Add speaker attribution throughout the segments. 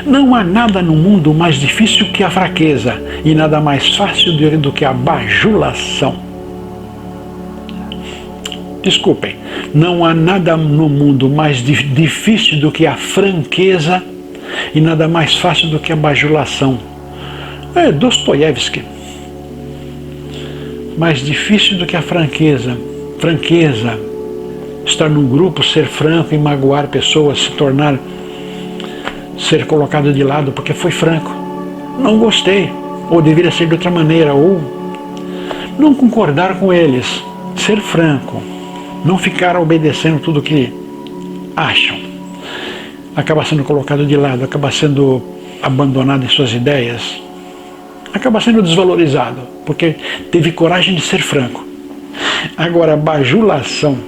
Speaker 1: Não há nada no mundo mais difícil que a fraqueza e nada mais fácil do que a bajulação. Desculpem, não há nada no mundo mais difícil do que a franqueza e nada mais fácil do que a bajulação. É Dostoiévski. Mais difícil do que a franqueza. Franqueza, estar num grupo, ser franco e magoar pessoas, ser colocado de lado porque foi franco. Não gostei, ou deveria ser de outra maneira, ou não concordar com eles, ser franco, não ficar obedecendo tudo que acham. Acaba sendo colocado de lado, acaba sendo abandonado em suas ideias, acaba sendo desvalorizado, porque teve coragem de ser franco. Agora, bajulação,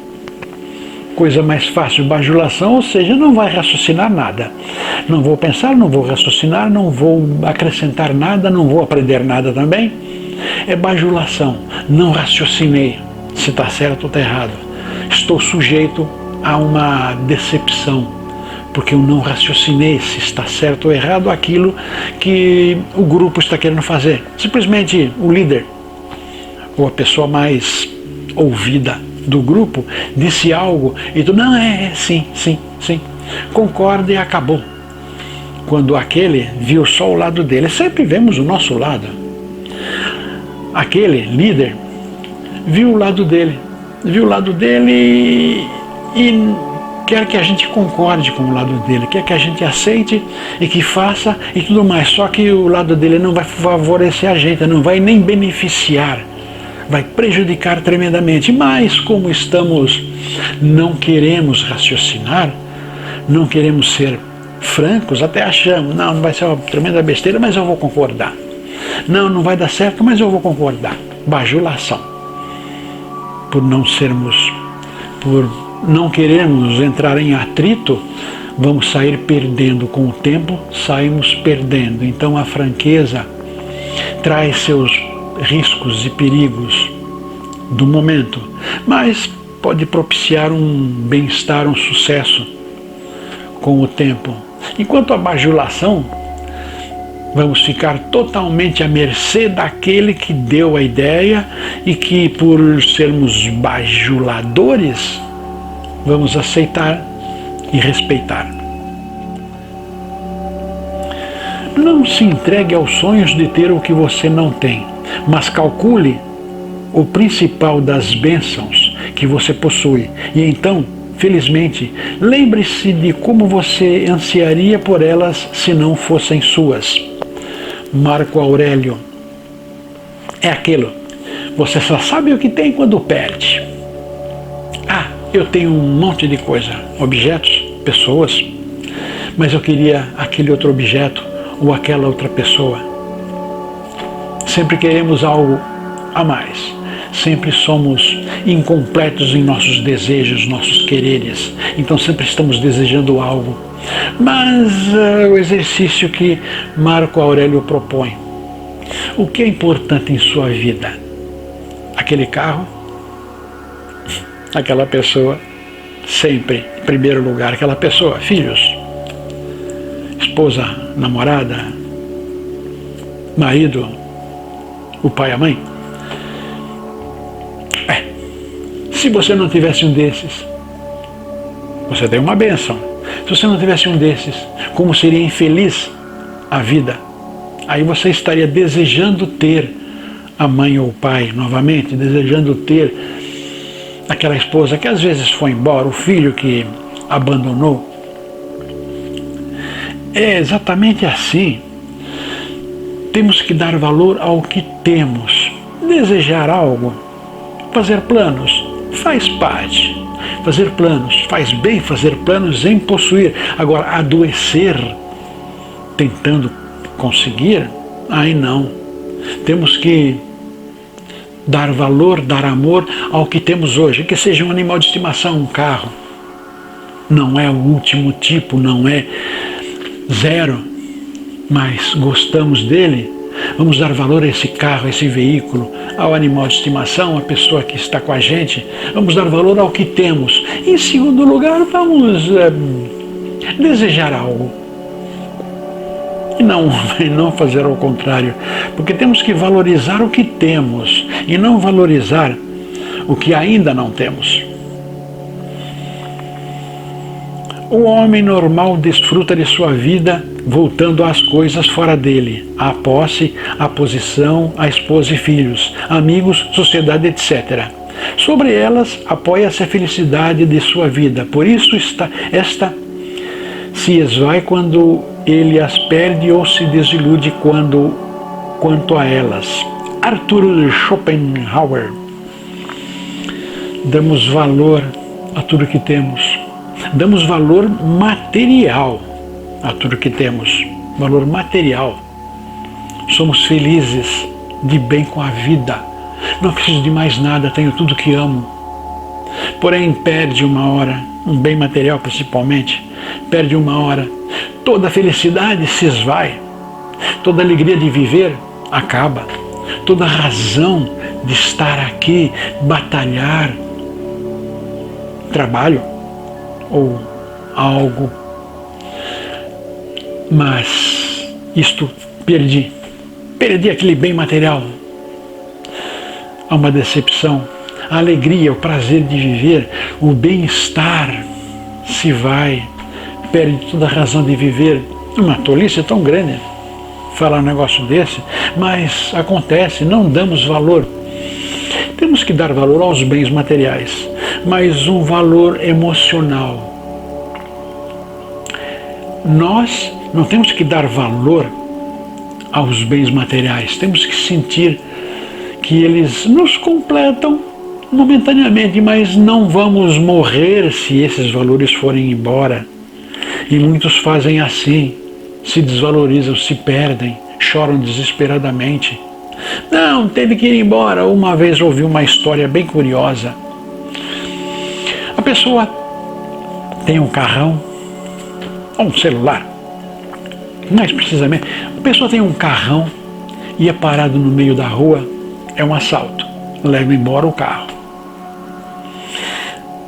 Speaker 1: coisa mais fácil, bajulação, ou seja, não vai raciocinar nada. Não vou pensar, não vou raciocinar, não vou acrescentar nada, não vou aprender nada também. É bajulação, não raciocinei se está certo ou está errado. Estou sujeito a uma decepção, porque eu não raciocinei se está certo ou errado aquilo que o grupo está querendo fazer. Simplesmente o líder, ou a pessoa mais ouvida do grupo, disse algo e tu, não, sim, concorda e acabou. Quando aquele viu só o lado dele, sempre vemos o nosso lado. Aquele líder viu o lado dele e quer que a gente concorde com o lado dele, quer que a gente aceite e que faça e tudo mais, só que o lado dele não vai favorecer a gente, não vai nem beneficiar, vai prejudicar tremendamente. Mas como não queremos raciocinar, não queremos ser francos, até achamos, não vai ser uma tremenda besteira, mas eu vou concordar. Não vai dar certo, mas eu vou concordar. Bajulação. Por não queremos entrar em atrito, vamos sair perdendo. Com o tempo, saímos perdendo. Então a franqueza traz seus riscos e perigos do momento, mas pode propiciar um bem-estar, um sucesso com o tempo. Enquanto a bajulação, vamos ficar totalmente à mercê daquele que deu a ideia e que, por sermos bajuladores, vamos aceitar e respeitar. Não se entregue aos sonhos de ter o que você não tem, mas calcule o principal das bênçãos que você possui. E então, felizmente, lembre-se de como você ansiaria por elas se não fossem suas. Marco Aurélio. É aquilo. Você só sabe o que tem quando perde. Eu tenho um monte de coisa, objetos, pessoas, mas eu queria aquele outro objeto ou aquela outra pessoa. Sempre queremos algo a mais. Sempre somos incompletos em nossos desejos, nossos quereres. Então sempre estamos desejando algo. Mas o exercício que Marco Aurélio propõe. O que é importante em sua vida? Aquele carro? Aquela pessoa? Sempre, em primeiro lugar, aquela pessoa. Filhos? Esposa? Namorada? Marido? O pai e a mãe? Se você não tivesse um desses, você tem uma bênção. Se você não tivesse um desses, como seria infeliz a vida? Aí você estaria desejando ter a mãe ou o pai novamente, desejando ter aquela esposa que às vezes foi embora, o filho que abandonou. É exatamente assim. Temos que dar valor ao que temos. Desejar algo, fazer planos, faz parte. Fazer planos, faz bem fazer planos em possuir. Agora, adoecer tentando conseguir, aí não. Temos que dar valor, dar amor ao que temos hoje, que seja um animal de estimação, um carro. Não é o último tipo, não é zero, mas gostamos dele. Vamos dar valor a esse carro, a esse veículo, ao animal de estimação, à pessoa que está com a gente. Vamos dar valor ao que temos. Em segundo lugar, vamos desejar algo. e não fazer ao contrário, porque temos que valorizar o que temos e não valorizar o que ainda não temos. O homem normal desfruta de sua vida voltando às coisas fora dele, à posse, à posição, à esposa e filhos, amigos, sociedade, etc. Sobre elas apoia-se a felicidade de sua vida, por isso esta se esvai quando ele as perde ou se desilude quanto a elas. Arthur Schopenhauer. Damos valor a tudo que temos. Damos valor material a tudo que temos. Valor material. Somos felizes, de bem com a vida. Não preciso de mais nada, tenho tudo que amo. Porém, perde uma hora, um bem material principalmente, perde uma hora. Toda a felicidade se esvai. Toda a alegria de viver acaba. Toda a razão de estar aqui, batalhar, trabalho ou algo. Mas isto perdi aquele bem material. Há uma decepção. A alegria, o prazer de viver, o bem-estar se vai, perde toda a razão de viver. Uma tolice tão grande falar um negócio desse, mas acontece, não damos valor. Temos que dar valor aos bens materiais, mas um valor emocional. Nós não temos que dar valor aos bens materiais, temos que sentir que eles nos completam momentaneamente, mas não vamos morrer se esses valores forem embora. E muitos fazem assim, se desvalorizam, se perdem, choram desesperadamente. Não, teve que ir embora. Uma vez ouvi uma história bem curiosa. A pessoa tem um carrão, ou um celular, mais precisamente, a pessoa tem um carrão e é parado no meio da rua, é um assalto, leva embora o carro.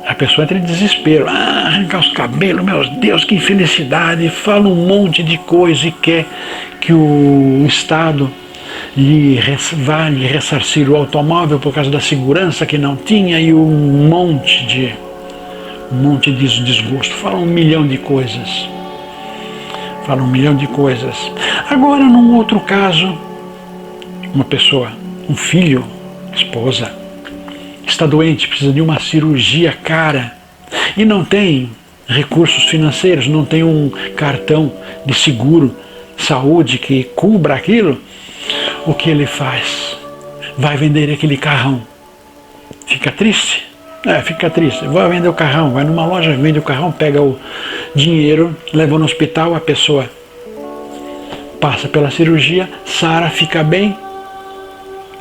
Speaker 1: A pessoa entra em desespero, arrancar os cabelos, meu Deus, que infelicidade, fala um monte de coisa e quer que o Estado vá lhe ressarcir o automóvel por causa da segurança que não tinha e um monte de desgosto. Fala um milhão de coisas. Agora, num outro caso, uma pessoa, um filho, esposa, está doente, precisa de uma cirurgia cara e não tem recursos financeiros, não tem um cartão de seguro saúde que cubra aquilo. O que ele faz? Vai vender aquele carrão. Fica triste? Fica triste. Vai vender o carrão, vai numa loja, vende o carrão, pega o dinheiro, leva no hospital, a pessoa passa pela cirurgia, sara, fica bem,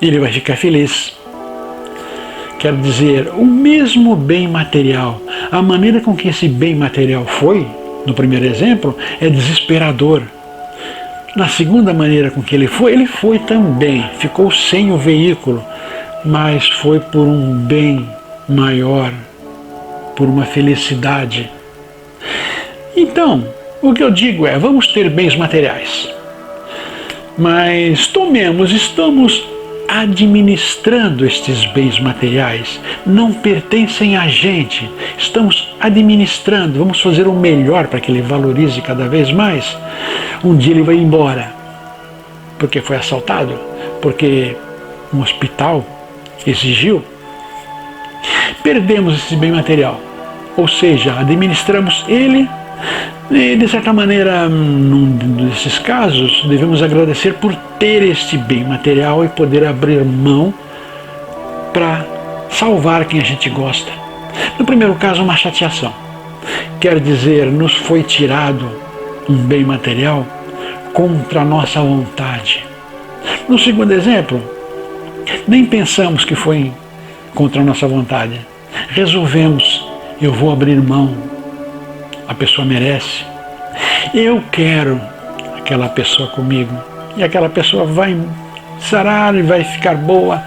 Speaker 1: e ele vai ficar feliz. Quer dizer, o mesmo bem material, a maneira com que esse bem material foi, no primeiro exemplo, é desesperador. Na segunda maneira com que ele foi também, ficou sem o veículo, mas foi por um bem maior, por uma felicidade. Então, o que eu digo é, vamos ter bens materiais, mas estamos administrando estes bens materiais, não pertencem a gente, estamos administrando, vamos fazer o melhor para que ele valorize cada vez mais. Um dia ele vai embora, porque foi assaltado, porque um hospital exigiu. Perdemos esse bem material, ou seja, administramos ele e, de certa maneira, num desses casos, devemos agradecer por ter este bem material e poder abrir mão para salvar quem a gente gosta. No primeiro caso, uma chateação. Quer dizer, nos foi tirado um bem material contra a nossa vontade. No segundo exemplo, nem pensamos que foi contra a nossa vontade. Resolvemos, eu vou abrir mão. A pessoa merece. Eu quero aquela pessoa comigo. E aquela pessoa vai sarar e vai ficar boa.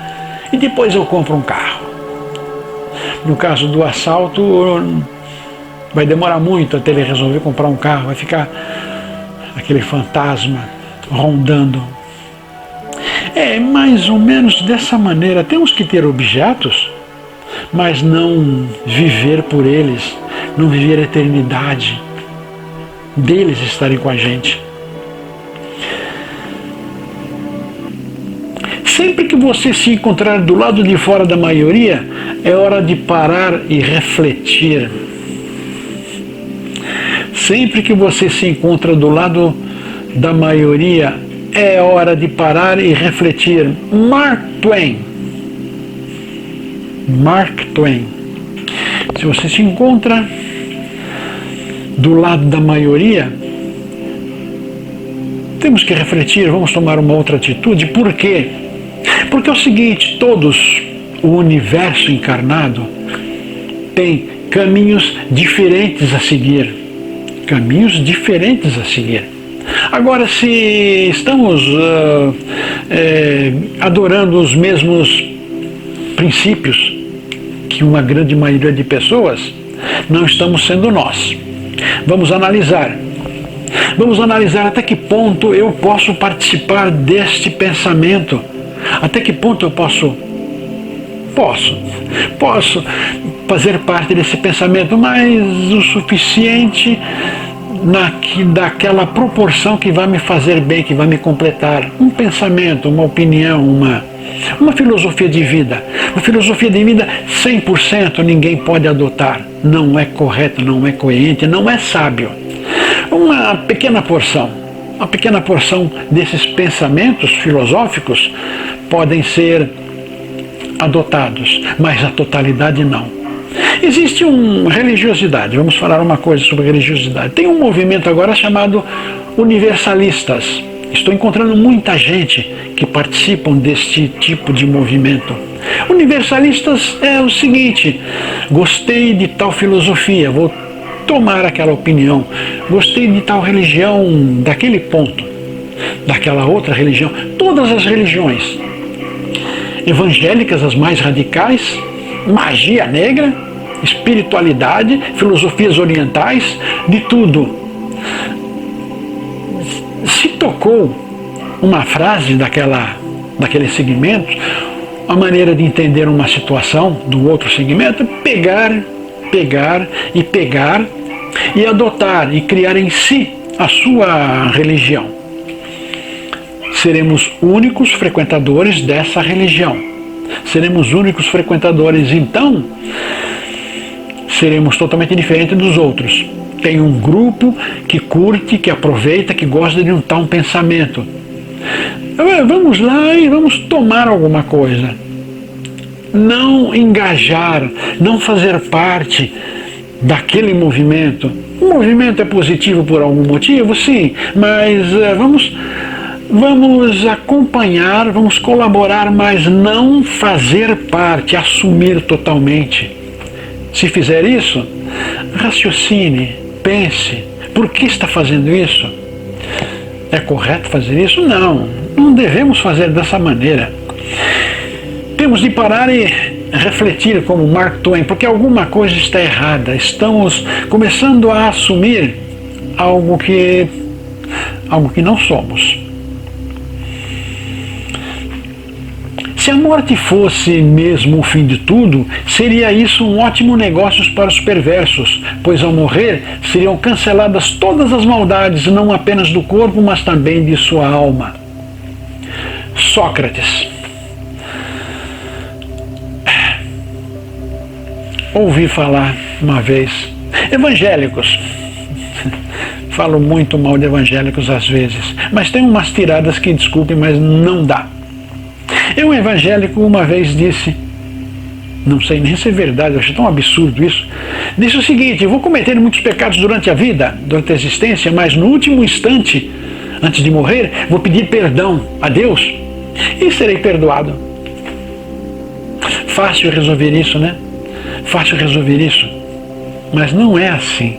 Speaker 1: E depois eu compro um carro. No caso do assalto, vai demorar muito até ele resolver comprar um carro. Vai ficar aquele fantasma rondando. É mais ou menos dessa maneira. Temos que ter objetos, mas não viver por eles, não viver a eternidade deles estarem com a gente. Sempre que você se encontrar do lado de fora da maioria, é hora de parar e refletir. Sempre que você se encontra do lado da maioria, é hora de parar e refletir. Mark Twain. Mark Twain. Se você se encontra do lado da maioria, temos que refletir, vamos tomar uma outra atitude. Por quê? Porque é o seguinte, todos, o universo encarnado, tem caminhos diferentes a seguir. Caminhos diferentes a seguir. Agora, se estamos adorando os mesmos princípios que uma grande maioria de pessoas, não estamos sendo nós. Vamos analisar. Vamos analisar até que ponto eu posso participar deste pensamento. Até que ponto eu posso fazer parte desse pensamento, mas o suficiente daquela proporção que vai me fazer bem, que vai me completar. Um pensamento, uma opinião, uma filosofia de vida. Uma filosofia de vida 100% ninguém pode adotar. Não é correto, não é coerente, não é sábio. Uma pequena porção desses pensamentos filosóficos podem ser adotados, mas a totalidade não. Existe uma religiosidade, vamos falar uma coisa sobre religiosidade. Tem um movimento agora chamado universalistas. Estou encontrando muita gente que participam deste tipo de movimento. Universalistas é o seguinte: gostei de tal filosofia, vou tomar aquela opinião. Gostei de tal religião, daquele ponto, daquela outra religião. Todas as religiões evangélicas, as mais radicais, magia negra, espiritualidade, filosofias orientais, de tudo. Se tocou uma frase daquele segmento, a maneira de entender uma situação do outro segmento é pegar e adotar e criar em si a sua religião. Seremos únicos frequentadores dessa religião. Seremos únicos frequentadores, então seremos totalmente diferentes dos outros. Tem um grupo que curte, que aproveita, que gosta de um tal pensamento. Vamos lá e vamos tomar alguma coisa. Não engajar, não fazer parte daquele movimento. O movimento é positivo por algum motivo, sim, mas vamos acompanhar, vamos colaborar, mas não fazer parte, assumir totalmente. Se fizer isso, raciocine, pense, por que está fazendo isso? É correto fazer isso? Não devemos fazer dessa maneira. Temos de parar e refletir como Mark Twain, porque alguma coisa está errada. Estamos começando a assumir algo que não somos. Se a morte fosse mesmo o fim de tudo, seria isso um ótimo negócio para os perversos, pois ao morrer seriam canceladas todas as maldades, não apenas do corpo, mas também de sua alma. Sócrates. Ouvi falar uma vez, evangélicos, falo muito mal de evangélicos às vezes, mas tem umas tiradas que, desculpem, mas não dá. Um evangélico uma vez disse, não sei nem se é verdade, eu acho tão absurdo isso, disse o seguinte: eu vou cometer muitos pecados durante a vida, durante a existência, mas no último instante, antes de morrer, vou pedir perdão a Deus e serei perdoado. Fácil resolver isso, né? Fácil resolver isso, mas não é assim.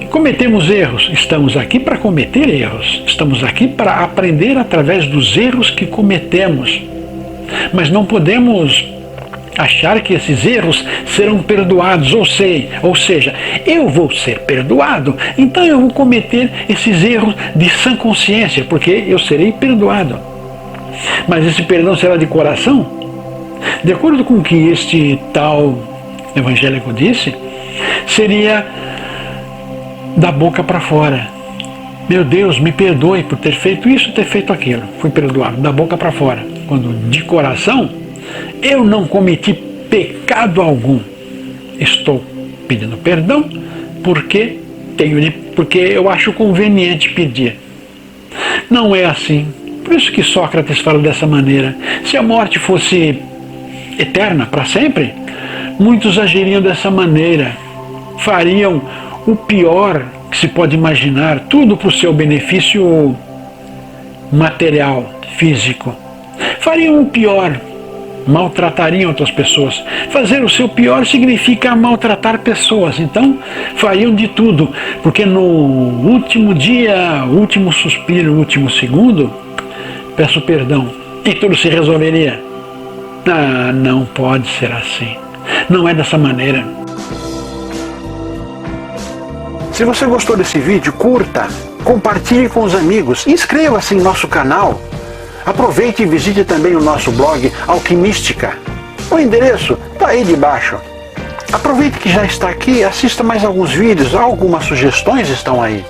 Speaker 1: Cometemos erros, estamos aqui para cometer erros, estamos aqui para aprender através dos erros que cometemos, mas não podemos achar que esses erros serão perdoados, ou seja, eu vou ser perdoado, então eu vou cometer esses erros de sã consciência, porque eu serei perdoado. Mas esse perdão será de coração? De acordo com o que este tal evangélico disse, seria da boca para fora. Meu Deus, me perdoe por ter feito isso, ter feito aquilo. Fui perdoado, da boca para fora. Quando de coração, eu não cometi pecado algum. Estou pedindo perdão porque eu acho conveniente pedir. Não é assim. Por isso que Sócrates fala dessa maneira. Se a morte fosse eterna, para sempre, muitos agiriam dessa maneira. Fariam o pior que se pode imaginar, tudo para o seu benefício material, físico. Fariam o pior, maltratariam outras pessoas. Fazer o seu pior significa maltratar pessoas. Então, fariam de tudo, porque no último dia, último suspiro, último segundo, peço perdão e tudo se resolveria. Ah, não pode ser assim. Não é dessa maneira. Se você gostou desse vídeo, curta, compartilhe com os amigos, inscreva-se em nosso canal. Aproveite e visite também o nosso blog Alquimística. O endereço está aí debaixo. Aproveite que já está aqui, assista mais alguns vídeos, algumas sugestões estão aí.